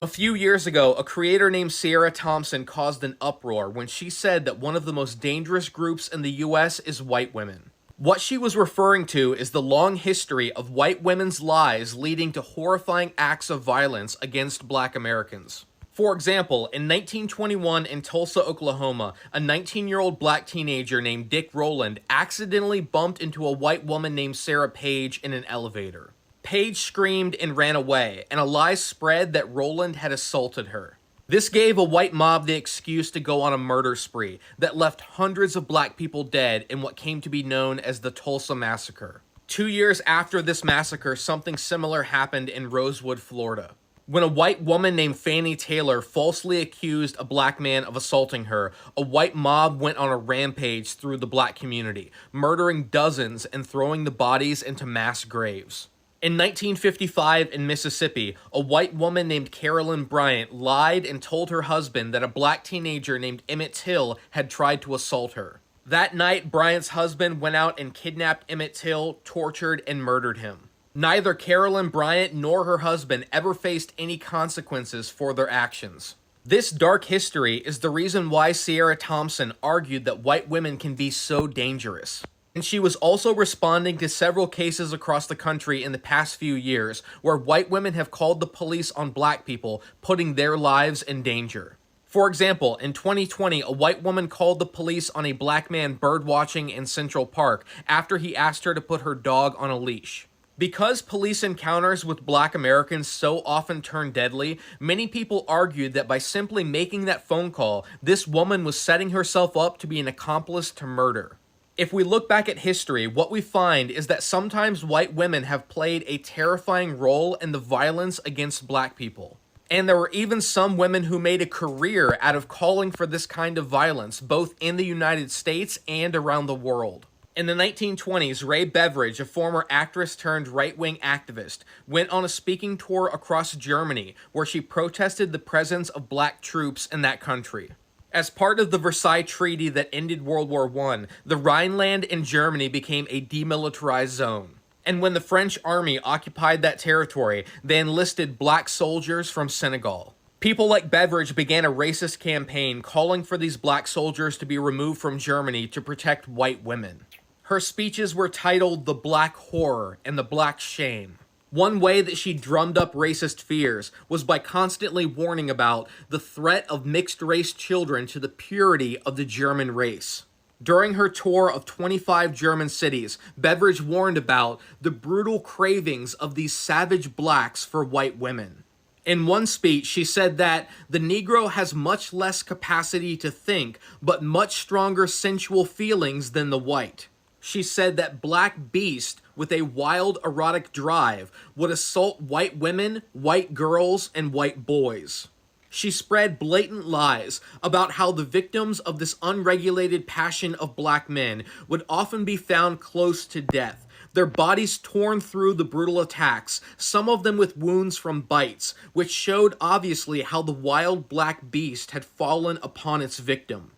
A few years ago, a creator named Sierra Thompson caused an uproar when she said that one of the most dangerous groups in the US is white women. What she was referring to is the long history of white women's lies leading to horrifying acts of violence against black Americans. For example, in 1921 in Tulsa, Oklahoma, a 19-year-old black teenager named Dick Rowland accidentally bumped into a white woman named Sarah Page in an elevator. Page screamed and ran away, and a lie spread that Rowland had assaulted her. This gave a white mob the excuse to go on a murder spree that left hundreds of black people dead in what came to be known as the Tulsa Massacre. 2 years after this massacre, something similar happened in Rosewood, Florida. When a white woman named Fannie Taylor falsely accused a black man of assaulting her, a white mob went on a rampage through the black community, murdering dozens and throwing the bodies into mass graves. In 1955 in Mississippi, a white woman named Carolyn Bryant lied and told her husband that a black teenager named Emmett Till had tried to assault her. That night, Bryant's husband went out and kidnapped Emmett Till, tortured, and murdered him. Neither Carolyn Bryant nor her husband ever faced any consequences for their actions. This dark history is the reason why Sierra Thompson argued that white women can be so dangerous. And she was also responding to several cases across the country in the past few years where white women have called the police on black people, putting their lives in danger. For example, in 2020, a white woman called the police on a black man birdwatching in Central Park after he asked her to put her dog on a leash. Because police encounters with black Americans so often turn deadly, many people argued that by simply making that phone call, this woman was setting herself up to be an accomplice to murder. If we look back at history, what we find is that sometimes white women have played a terrifying role in the violence against black people. And there were even some women who made a career out of calling for this kind of violence, both in the United States and around the world. In the 1920s, Ray Beveridge, a former actress turned right-wing activist, went on a speaking tour across Germany where she protested the presence of black troops in that country. As part of the Versailles Treaty that ended World War I, the Rhineland in Germany became a demilitarized zone. And when the French army occupied that territory, they enlisted black soldiers from Senegal. People like Beveridge began a racist campaign calling for these black soldiers to be removed from Germany to protect white women. Her speeches were titled The Black Horror and The Black Shame. One way that she drummed up racist fears was by constantly warning about the threat of mixed-race children to the purity of the German race. During her tour of 25 German cities, Beveridge warned about the brutal cravings of these savage blacks for white women. In one speech, she said that the Negro has much less capacity to think, but much stronger sensual feelings than the white. She said that black beast with a wild erotic drive would assault white women, white girls, and white boys. She spread blatant lies about how the victims of this unregulated passion of black men would often be found close to death, their bodies torn through the brutal attacks, some of them with wounds from bites, which showed obviously how the wild black beast had fallen upon its victim.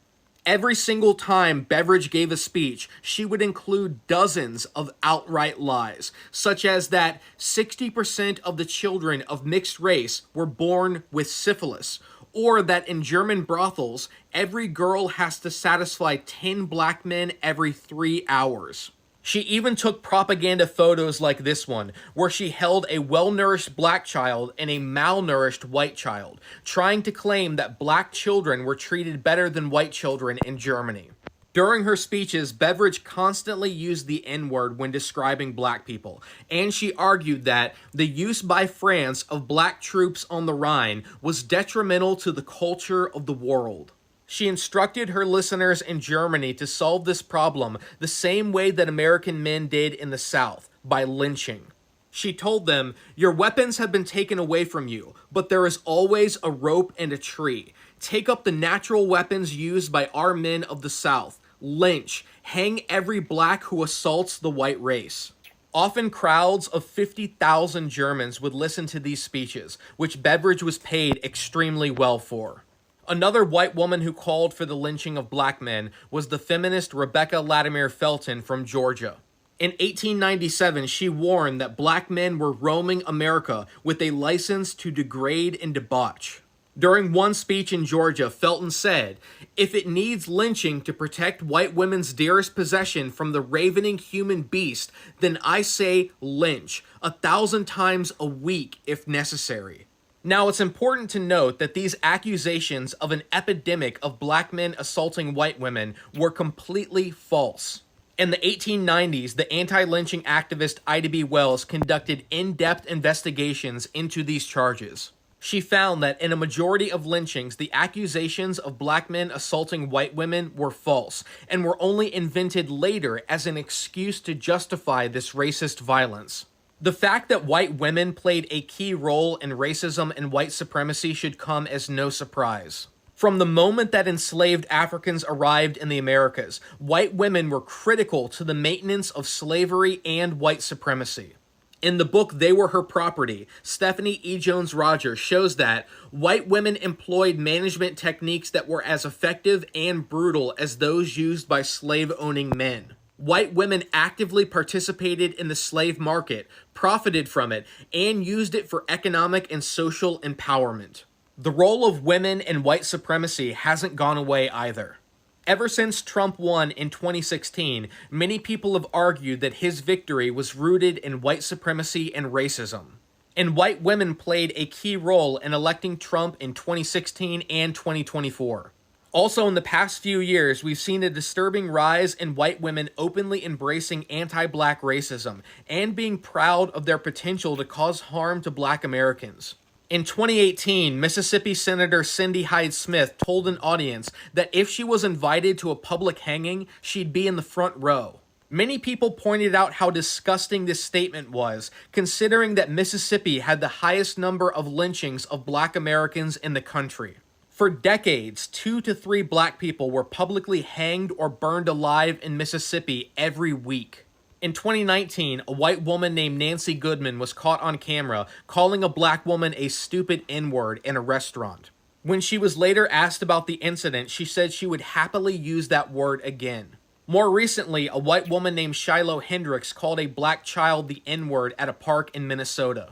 Every single time Beveridge gave a speech, she would include dozens of outright lies, such as that 60% of the children of mixed race were born with syphilis, or that in German brothels, every girl has to satisfy 10 black men every 3 hours. She even took propaganda photos like this one, where she held a well-nourished black child and a malnourished white child, trying to claim that black children were treated better than white children in Germany. During her speeches, Beveridge constantly used the N-word when describing black people, and she argued that the use by France of black troops on the Rhine was detrimental to the culture of the world. She instructed her listeners in Germany to solve this problem the same way that American men did in the South, by lynching. She told them, "Your weapons have been taken away from you, but there is always a rope and a tree. Take up the natural weapons used by our men of the South. Lynch, hang every black who assaults the white race." Often crowds of 50,000 Germans would listen to these speeches, which Beveridge was paid extremely well for. Another white woman who called for the lynching of black men was the feminist Rebecca Latimer Felton from Georgia. In 1897, she warned that black men were roaming America with a license to degrade and debauch. During one speech in Georgia, Felton said, "If it needs lynching to protect white women's dearest possession from the ravening human beast, then I say lynch, 1,000 times a week if necessary." Now, it's important to note that these accusations of an epidemic of black men assaulting white women were completely false. In the 1890s, the anti-lynching activist Ida B. Wells conducted in-depth investigations into these charges. She found that in a majority of lynchings, the accusations of black men assaulting white women were false and were only invented later as an excuse to justify this racist violence. The fact that white women played a key role in racism and white supremacy should come as no surprise. From the moment that enslaved Africans arrived in the Americas, white women were critical to the maintenance of slavery and white supremacy. In the book They Were Her Property, Stephanie E. Jones Rogers shows that white women employed management techniques that were as effective and brutal as those used by slave-owning men. White women actively participated in the slave market, profited from it, and used it for economic and social empowerment. The role of women in white supremacy hasn't gone away either. Ever since Trump won in 2016, many people have argued that his victory was rooted in white supremacy and racism. And white women played a key role in electing Trump in 2016 and 2024. Also, in the past few years, we've seen a disturbing rise in white women openly embracing anti-black racism and being proud of their potential to cause harm to black Americans. In 2018, Mississippi Senator Cindy Hyde-Smith told an audience that if she was invited to a public hanging, she'd be in the front row. Many people pointed out how disgusting this statement was, considering that Mississippi had the highest number of lynchings of black Americans in the country. For decades, 2 to 3 black people were publicly hanged or burned alive in Mississippi every week. In 2019, a white woman named Nancy Goodman was caught on camera calling a black woman a stupid N-word in a restaurant. When she was later asked about the incident, she said she would happily use that word again. More recently, a white woman named Shiloh Hendricks called a black child the N-word at a park in Minnesota.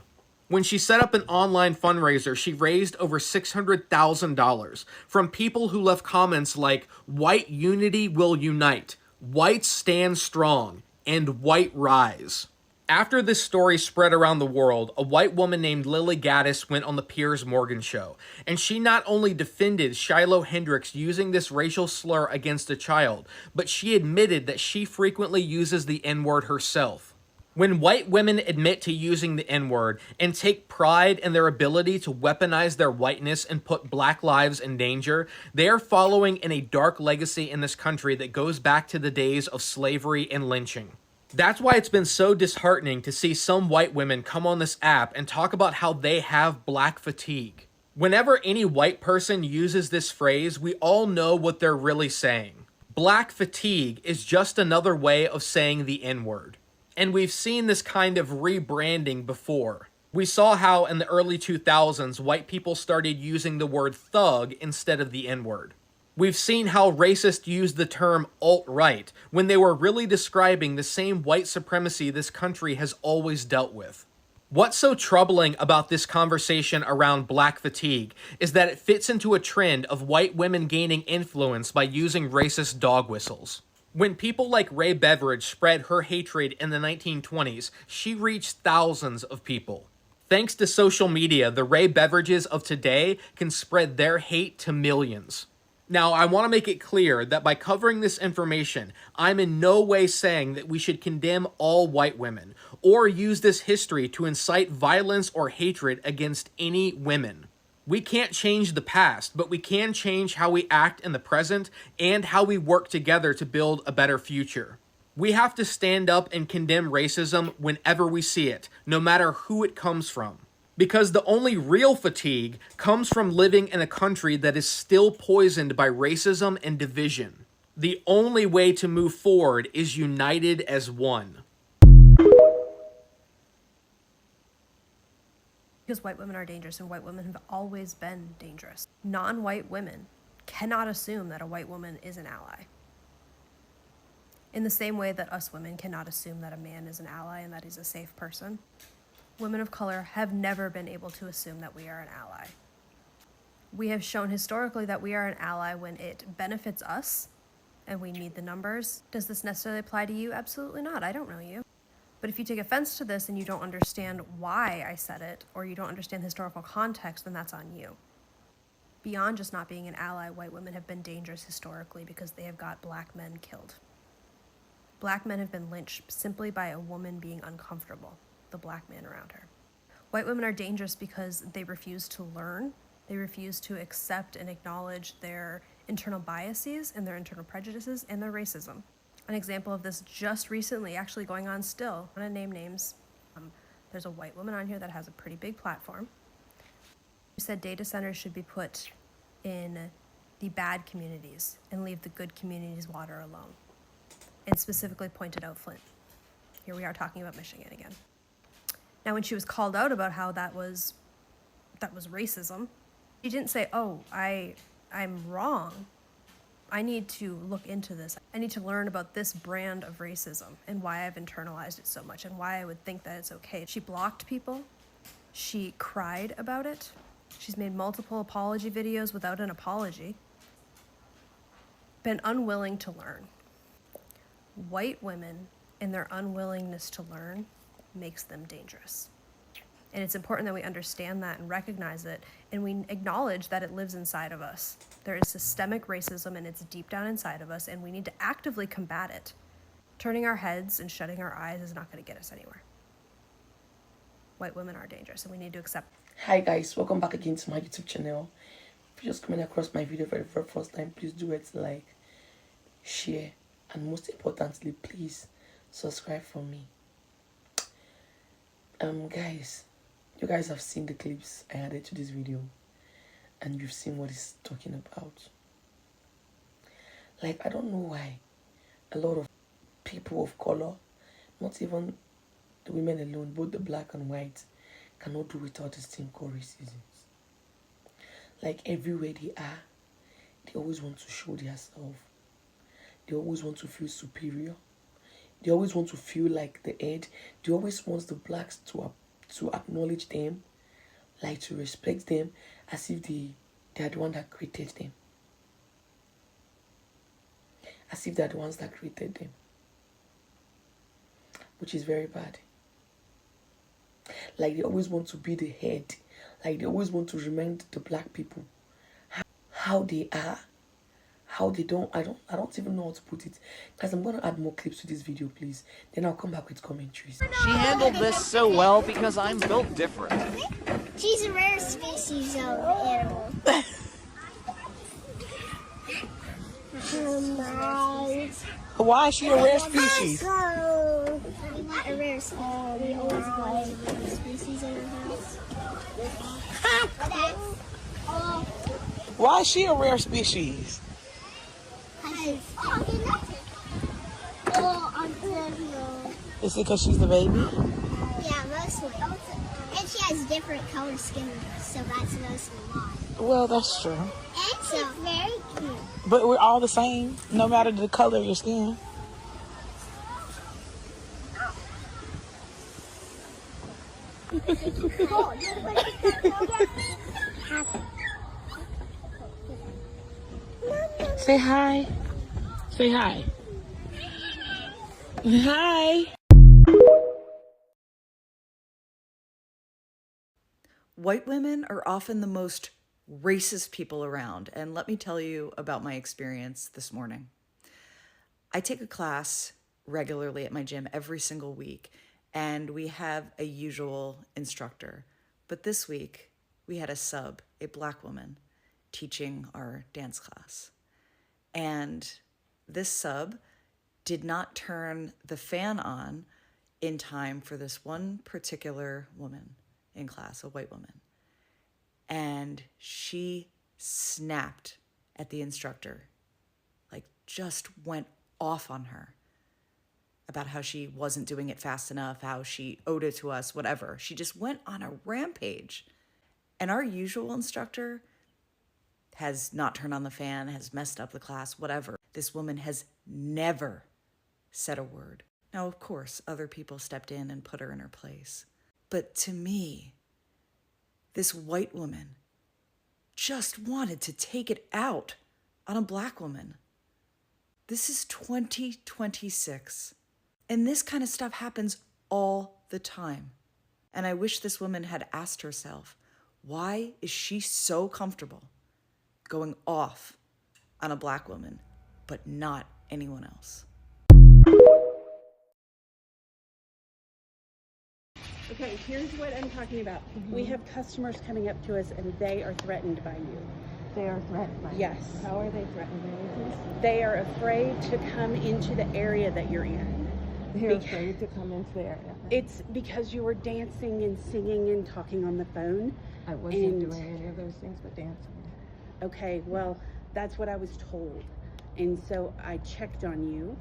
When she set up an online fundraiser, she raised over $600,000 from people who left comments like, "White unity will unite," "Whites stand strong," and "White rise." After this story spread around the world, a white woman named Lily Gaddis went on the Piers Morgan show, and she not only defended Shiloh Hendricks using this racial slur against a child, but she admitted that she frequently uses the N-word herself. When white women admit to using the N-word and take pride in their ability to weaponize their whiteness and put black lives in danger, they are following in a dark legacy in this country that goes back to the days of slavery and lynching. That's why it's been so disheartening to see some white women come on this app and talk about how they have black fatigue. Whenever any white person uses this phrase, we all know what they're really saying. Black fatigue is just another way of saying the N-word. And we've seen this kind of rebranding before. We saw how in the early 2000s, white people started using the word thug instead of the N-word. We've seen how racists used the term alt-right when they were really describing the same white supremacy this country has always dealt with. What's so troubling about this conversation around black fatigue is that it fits into a trend of white women gaining influence by using racist dog whistles. When people like Ray Beveridge spread her hatred in the 1920s, she reached thousands of people. Thanks to social media, the Ray Beveridges of today can spread their hate to millions. Now, I want to make it clear that by covering this information, I'm in no way saying that we should condemn all white women, or use this history to incite violence or hatred against any women. We can't change the past, but we can change how we act in the present and how we work together to build a better future. We have to stand up and condemn racism whenever we see it, no matter who it comes from. Because the only real fatigue comes from living in a country that is still poisoned by racism and division. The only way to move forward is united as one. Because white women are dangerous, and white women have always been dangerous. Non-white women cannot assume that a white woman is an ally. In the same way that us women cannot assume that a man is an ally and that he's a safe person, women of color have never been able to assume that we are an ally. We have shown historically that we are an ally when it benefits us and we need the numbers. Does this necessarily apply to you? Absolutely not. I don't know you. But if you take offense to this and you don't understand why I said it, or you don't understand the historical context, then that's on you. Beyond just not being an ally, white women have been dangerous historically because they have got black men killed. Black men have been lynched simply by a woman being uncomfortable, the black man around her. White women are dangerous because they refuse to learn, they refuse to accept and acknowledge their internal biases and their internal prejudices and their racism. An example of this just recently, actually going on still, I'm gonna name names. There's a white woman on here that has a pretty big platform. She said data centers should be put in the bad communities and leave the good communities' water alone, and specifically pointed out Flint. Here we are talking about Michigan again. Now, when she was called out about how that was racism, she didn't say, "Oh, I'm wrong. I need to look into this. I need to learn about this brand of racism and why I've internalized it so much and why I would think that it's okay." She blocked people. She cried about it. She's made multiple apology videos without an apology. Been unwilling to learn. White women and their unwillingness to learn makes them dangerous. And it's important that we understand that and recognize it, and we acknowledge that it lives inside of us. There is systemic racism and it's deep down inside of us, and we need to actively combat it. Turning our heads and shutting our eyes is not going to get us anywhere. White women are dangerous, and we need to accept. Hi guys, welcome back again to my YouTube channel. If you're just coming across my video for the very first time, please do it, like, share, and most importantly, please subscribe for me. Guys, you guys have seen the clips I added to this video, and you've seen what it's talking about. Like, I don't know why a lot of people of color, not even the women alone, both the black and white, cannot do without this thing called racism. Like, everywhere they are, they always want to show themselves. They always want to feel superior. They always want to feel like the head. They always want the blacks to acknowledge them, like to respect them, as if they are the one that created them. As if they're the ones that created them. Which is very bad. Like, they always want to be the head. Like, they always want to remind the black people how they are. How they don't, I don't even know how to put it. Guys, I'm going to add more clips to this video, please. Then I'll come back with commentaries. She handled this so well because I'm built different. She's a rare species of animal. Why is she a rare species? A rare species. We always want a rare species in our house. Why is she a rare species? Is it because she's the baby? Yeah, mostly. And she has different color skin, so that's mostly why. Well, that's true. And she's very cute. But we're all the same, no matter the color of your skin. Say hi. Say hi. Hi. White women are often the most racist people around, and let me tell you about my experience this morning. I take a class regularly at my gym every single week, and we have a usual instructor. But this week, we had a sub, a black woman, teaching our dance class. And this sub did not turn the fan on in time for this one particular woman in class, a white woman. And she snapped at the instructor, like just went off on her about how she wasn't doing it fast enough, how she owed it to us, whatever. She just went on a rampage. And our usual instructor has not turned on the fan, has messed up the class, whatever. This woman has never said a word. Now, of course, other people stepped in and put her in her place. But to me, this white woman just wanted to take it out on a black woman. This is 2026, and this kind of stuff happens all the time. And I wish this woman had asked herself, why is she so comfortable going off on a black woman, but not anyone else? Okay, here's what I'm talking about. We have customers coming up to us and they are threatened by you. They are threatened by Yes. you. How are they threatened by you? They are afraid to come into the area that you're in. They're afraid to come into the area. It's because you were dancing and singing and talking on the phone. I wasn't and- doing any of those things but dancing. Okay, well, that's what I was told. And so I checked on you.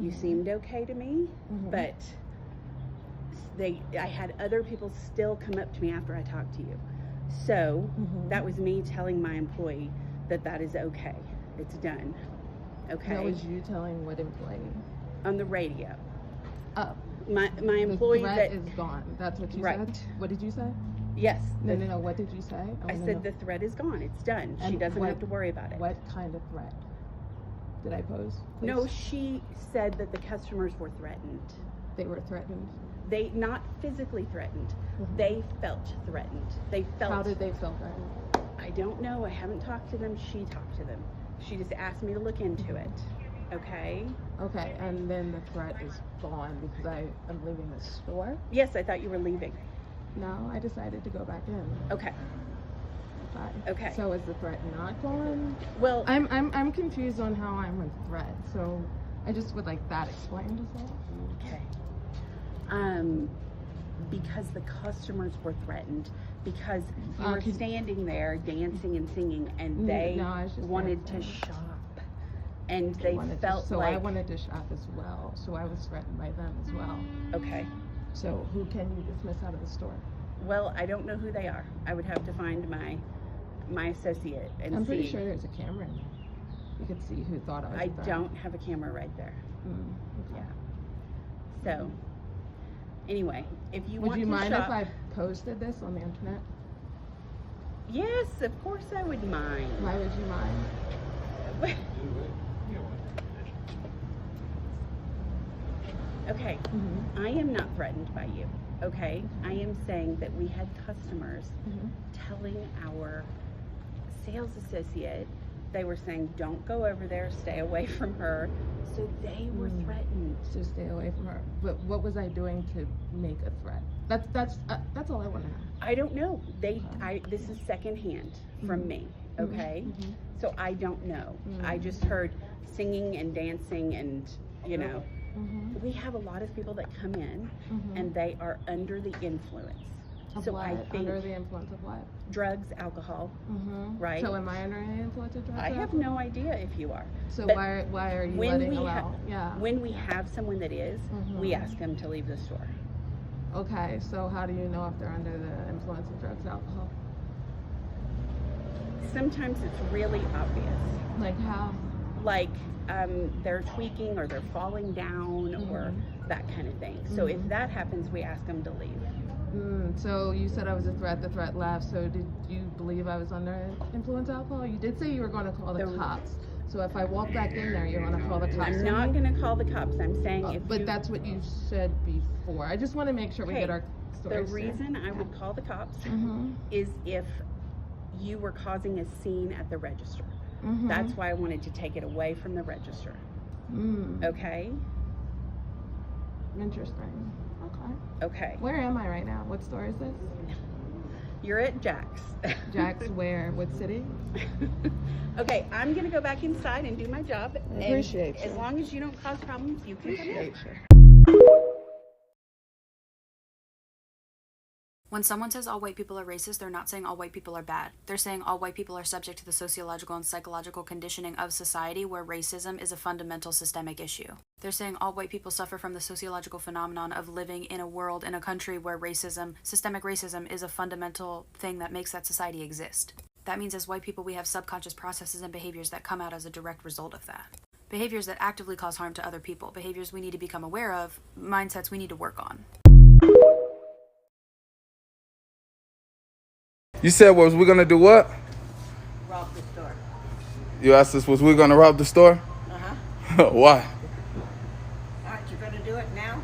You seemed okay to me, but I had other people still come up to me after I talked to you. So that was me telling my employee that is okay. It's done. Okay. That was you telling what employee? On the radio. Oh, My employee the that threat is gone. That's what you Right. said? What did you say? yes. No. What did you say? I wanna said know. the threat is gone. It's done. She And doesn't what- have to worry about it. What kind of threat did I pose? please? No, she said that the customers were threatened. They were threatened. They not physically threatened. They felt threatened. They felt. How did they feel threatened? I don't know. I haven't talked to them. She talked to them. She just asked me to look into it. Okay. Okay, and then the threat is gone because I am leaving the store? Yes, I thought you were leaving. No, I decided to go back in. Okay. Okay. So is the threat not gone? Well, I'm confused on how I'm a threat, so I just would like that explained as well. okay. Because the customers were threatened, because you were could- standing there dancing and singing, and they no, I was just wanted to dancing. shop, and they felt so like I wanted to shop as well, so I was threatened by them as well. okay. So who can you dismiss out of the store? Well, I don't know who they are. I would have to find my associate and I'm see. pretty sure there's a camera in there. You could see who thought I was I a threat. don't have a camera right there. Okay. Yeah. So, anyway, if you Would want you to mind shop, if I posted this on the internet? yes, of course I would mind. Why would you mind? Okay, I am not threatened by you. Okay, I am saying that we had customers telling our sales associate, they were saying, "Don't go over there. Stay away from her." So they were threatened. To stay away from her. But what was I doing to make a threat? That's all I want to know. I don't know. This is secondhand from me, okay? So I don't know. I just heard singing and dancing and, you know, we have a lot of people that come in and they are under the influence. Of So what? I think Under the influence of what? drugs, alcohol, right? So am I under the influence of drugs? I or have alcohol? no idea if you are. So but why are you when letting we allow? Yeah. When we have someone that is, we ask them to leave the store. Okay, so how do you know if they're under the influence of drugs, alcohol? Sometimes it's really obvious. Like how? Like they're tweaking or they're falling down or that kind of thing. So if that happens, we ask them to leave. So you said I was a threat. The threat left. So did you believe I was under influence of alcohol? You did say you were going to call the cops. So if I walk back in there, you're going to call the cops. I'm on not me? going to call the cops. I'm saying if But you, that's what you said before. I just want to make sure we Okay, get our the stories straight. reason I would call the cops Mm-hmm. is if you were causing a scene at the register. That's why I wanted to take it away from the register. Okay? Interesting. Okay. Okay. Where am I right now? What store is this? You're at Jack's. Jack's where? What city? Okay, I'm going to go back inside and do my job. I appreciate As you. long as you don't cause problems, you can come in. When someone says all white people are racist, they're not saying all white people are bad. They're saying all white people are subject to the sociological and psychological conditioning of society where racism is a fundamental systemic issue. They're saying all white people suffer from the sociological phenomenon of living in a world, in a country where racism, systemic racism, is a fundamental thing that makes that society exist. That means as white people, we have subconscious processes and behaviors that come out as a direct result of that. behaviors that actively cause harm to other people, behaviors we need to become aware of, mindsets we need to work on. You said, was we gonna do what? Rob the store. You asked us, was we gonna rob the store? Why? Aren't you gonna do it now?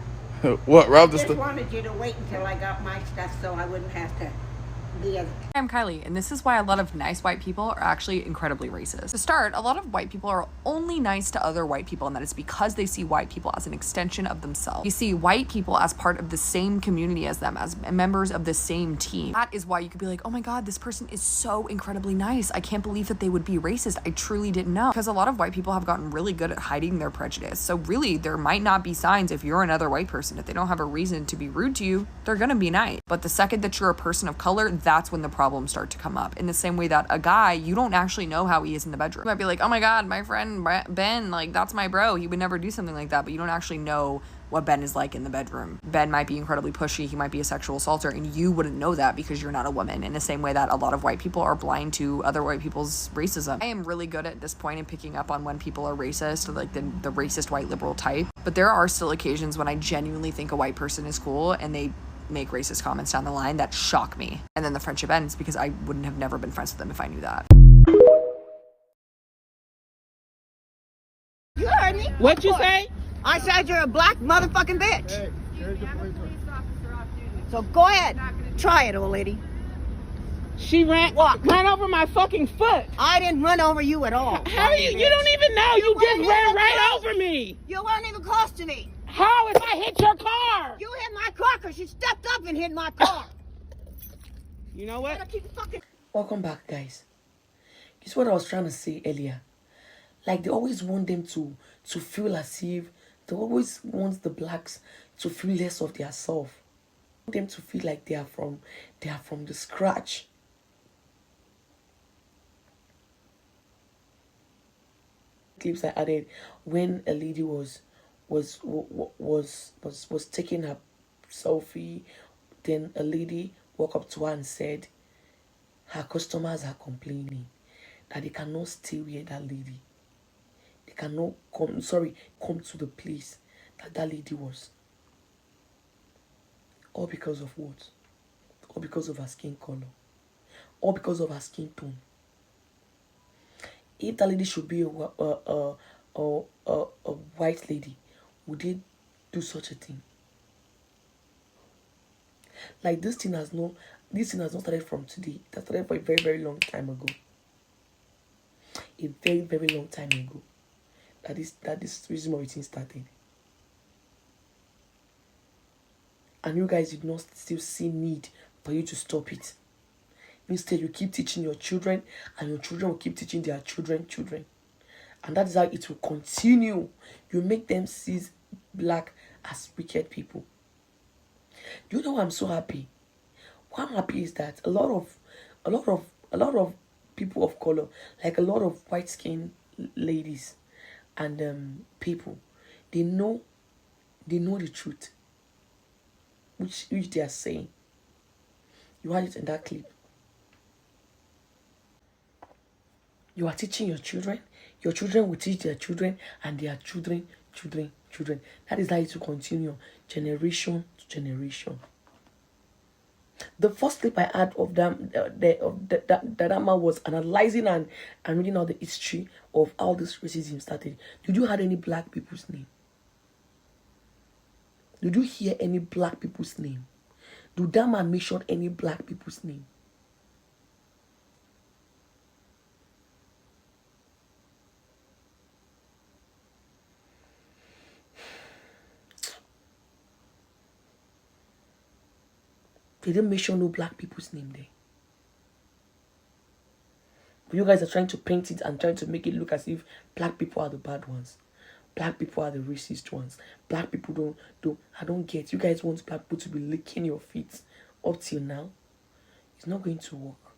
What, rob the I just store? wanted you to wait until I got my stuff so I wouldn't have to be a... I'm Kylie, and this is why a lot of nice white people are actually incredibly racist. To start, a lot of white people are only nice to other white people, and that is because they see white people as an extension of themselves. You see white people as part of the same community as them, as members of the same team. That is why you could be like, oh my god, this person is so incredibly nice. I can't believe that they would be racist. I truly didn't know. Because a lot of white people have gotten really good at hiding their prejudice. So really, there might not be signs if you're another white person. If they don't have a reason to be rude to you, they're gonna be nice. But the second that you're a person of color, that's when the problems start to come up. In the same way that a guy, you don't actually know how he is in the bedroom. You might be like, oh my god, my friend Ben, like, that's my bro, he would never do something like that, but you don't actually know what Ben is like in the bedroom. Ben might be incredibly pushy, he might be a sexual assaulter, and you wouldn't know that because you're not a woman, in the same way that a lot of white people are blind to other white people's racism. I am really good at this point in picking up on when people are racist, like the racist white liberal type, but there are still occasions when I genuinely think a white person is cool and they make racist comments down the line that shock me, and then the friendship ends because I wouldn't have never been friends with them if I knew that. You heard me? What'd you say? I said you're a black motherfucking bitch. Hey, there's a police officer. So go ahead. Try it, old lady. She ran over my fucking foot. I didn't run over you at all. How are you? You don't even know. You just ran right over me. You weren't even close to me. How if I hit your car? You hit my car because you stepped up and hit my car. You know what? Welcome back, guys. Guess what I was trying to say earlier? Like, they always want them to feel as if they always want the blacks to feel less of their self. Them to feel like they are from the scratch. Clips I added when a lady was taking her selfie, then a lady walked up to her and said her customers are complaining that they cannot stay where that lady, they cannot come to the place that lady was. All because of what? All because of her skin color. All because of her skin tone. If that lady should be a white lady, would they do such a thing? Like, this thing has not started from today. It has started for a very, very long time ago. A very, very long time ago. That this reason why it started. And you guys did not still see need for you to stop it. Instead, you keep teaching your children, and your children will keep teaching their children. And that is how it will continue. You make them see black as wicked people. Do you know why I'm so happy? What I'm happy is that a lot of people of color, like a lot of white skinned ladies and people, they know the truth, which they are saying. You had it in that clip. You are teaching your children will teach their children, and their children. That is how it will continue, generation to generation. The first clip I had of that man was analyzing and reading out the history of how this racism started. Did you hear any black people's name? Did you hear any black people's name? Did that man mention any black people's name? They didn't mention no black people's name there. But you guys are trying to paint it and trying to make it look as if black people are the bad ones. Black people are the racist ones. Black people I don't get. You guys want black people to be licking your feet up till now. It's not going to work.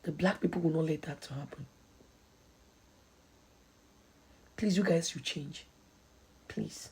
The black people will not let that to happen. Please, you guys should change. Please.